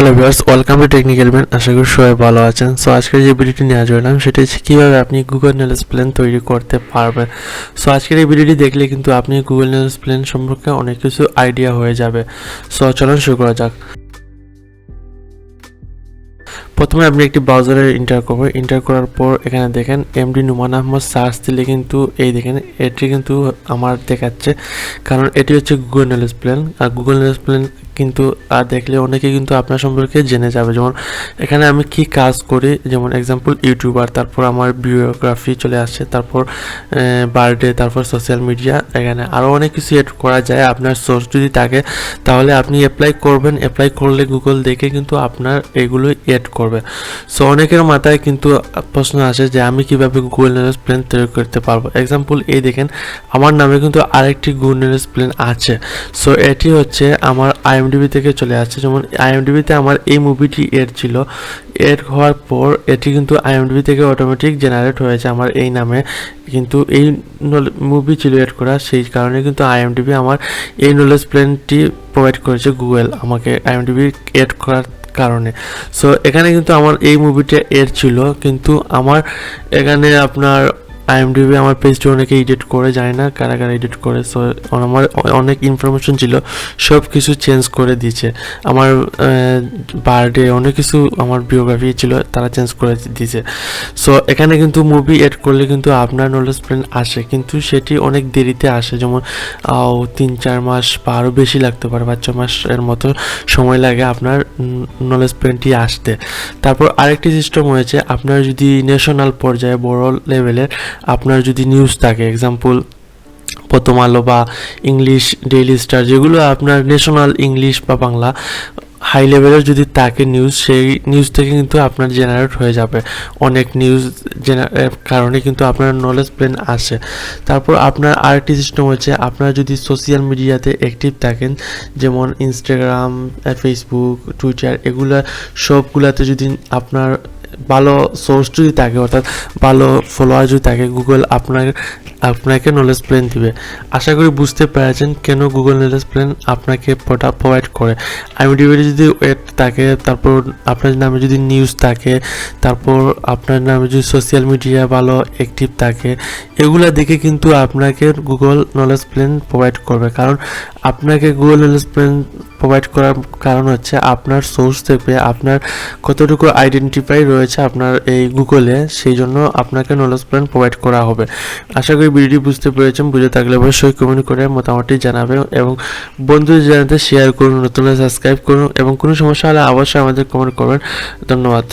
Hello viewers, welcome to technical man. আশা করি সবাই ভালো আছেন। সো আজকের যে ভিডিওটি নিয়ে আসলাম সেটা হচ্ছে কীভাবে আপনি গুগল নলেজ প্ল্যান তৈরি করতে পারবেন। সো আজকের এই ভিডিওটি দেখলে কিন্তু আপনি গুগল নলেজ প্ল্যান সম্পর্কে অনেক কিছু আইডিয়া হয়ে যাবে। সো চলুন শুরু করা যাক। প্রথমে আপনি একটি ব্রাউজারে এন্টার করবেন। এন্টার করার পর এখানে দেখেন এমডি নুমান আহমদ সার্চ দিলে কিন্তু এই দেখেন এটি কিন্তু আমার দেখাচ্ছে, কারণ এটি হচ্ছে গুগল নলেজ প্ল্যান। আর গুগল নলেজ প্ল্যান কিন্তু দেখলে অনেকে কিন্তু আপনার সম্পর্কে জেনে যাবে। যেমন এখানে আমি কি কাজ করি, যেমন এক্সাম্পল ইউটিউবার, তারপর আমার বিওগ্রাফি চলে আসছে, তারপর বার্থডে, তারপর সোশ্যাল মিডিয়া। এখানে আরও অনেক কিছু এড করা যায়। আপনার সোর্স যদি থাকে তাহলে আপনি অ্যাপ্লাই করবেন। অ্যাপ্লাই করলে গুগল দেখে কিন্তু আপনার এগুলো এড করবে। সো অনেকের মাথায় কিন্তু প্রশ্ন আসে যে আমি কিভাবে গুগল নলেজ প্ল্যান তৈরি করতে পারবো। এক্সাম্পল এই দেখেন আমার নামে কিন্তু আরেকটি গুগল নলেজ প্ল্যান আছে। সো এটি হচ্ছে আমার আইএমডিবি থেকে চলে আসছে। যেমন আইএমডিবিতে আমার এই মুভিটি এড ছিল, এড হওয়ার পর এটি কিন্তু আইএমডিবি থেকে অটোমেটিক জেনারেট হয়েছে আমার এই নামে, কিন্তু এই মুভি ছিল এড করা, সেই কারণে কিন্তু আইএমডিবি আমার এই নলেজ প্ল্যানটি প্রোভাইড করেছে গুগল আমাকে আইএমডিবি এড করার কারণে। সো এখানে কিন্তু আমার এই মুভিটা এড ছিল, কিন্তু আমার এখানে আপনার আইএমডিবি আমার পেজটি অনেকে এডিট করে, জানি না কারা কারা এডিট করে। সো আমার অনেক ইনফরমেশন ছিল, সব কিছু চেঞ্জ করে দিয়েছে। আমার বার্থডে অনেক কিছু, আমার বিওগ্রাফি ছিল, তারা চেঞ্জ করে দিয়েছে। সো এখানে কিন্তু মুভি এড করলে কিন্তু আপনার নলেজ প্ল্যান আসে, কিন্তু সেটি অনেক দেরিতে আসে। যেমন 3-4 মাস বা আরও বেশি লাগতে পারে, 5-6 মাসের মতো সময় লাগে আপনার নলেজ প্ল্যানটি আসতে। তারপর আরেকটি সিস্টেম হয়েছে, আপনার যদি ন্যাশনাল পর্যায়ে বড় লেভেলের আপনার যদি নিউজ থাকে, এক্সাম্পল প্রথম আলো বা ইংলিশ ডেইলি স্টার, যেগুলো আপনার ন্যাশনাল ইংলিশ বা বাংলা হাই লেভেলের যদি থাকে নিউজ, সেই নিউজ থেকে কিন্তু আপনার জেনারেট হয়ে যাবে অনেক নিউজ কারণে কিন্তু আপনার নলেজ প্ল্যান আসে। তারপর আপনার আরেকটি সিস্টেম হচ্ছে, আপনার যদি সোশ্যাল মিডিয়াতে অ্যাক্টিভ থাকেন, যেমন ইনস্টাগ্রাম, ফেসবুক, টুইটার, এগুলা সবগুলাতে যদি আপনার ভালো সোর্স যদি থাকে, অর্থাৎ ভালো ফলোয়ার যদি থাকে, গুগল আপনাকে নলেজ প্ল্যান দিবে। আশা করি বুঝতে পেরেছেন কেন গুগল নলেজ প্ল্যান আপনাকে প্রোভাইড করে। আইএমডিবিতে যদি ওয়েট থাকে, তারপর আপনার নামে যদি নিউজ থাকে, তারপর আপনার নামে যদি সোশ্যাল মিডিয়া ভালো অ্যাক্টিভ থাকে, এগুলা দেখে কিন্তু আপনাকে গুগল নলেজ প্ল্যান প্রোভাইড করবে। কারণ আপনাকে গুগল নলেজ প্ল্যান প্রোভাইড করার কারণ হচ্ছে আপনার সোর্স থেকে আপনার কতটুকু আইডেন্টিফাই রয়েছে আপনার এই গুগলে, সেই জন্য আপনাকে নলেজ প্ল্যান প্রোভাইড করা হবে। আশা করি ভিডিওটি বুঝতে পেরেছেন। বুঝে থাকলে অবশ্যই কমেন্ট করে মতামতটি জানাবেন এবং বন্ধুদের জানাতে শেয়ার করুন, নতুন সাবস্ক্রাইব করুন এবং কোনো সমস্যা হলে অবশ্যই আমাদের কমেন্ট করবেন। ধন্যবাদ।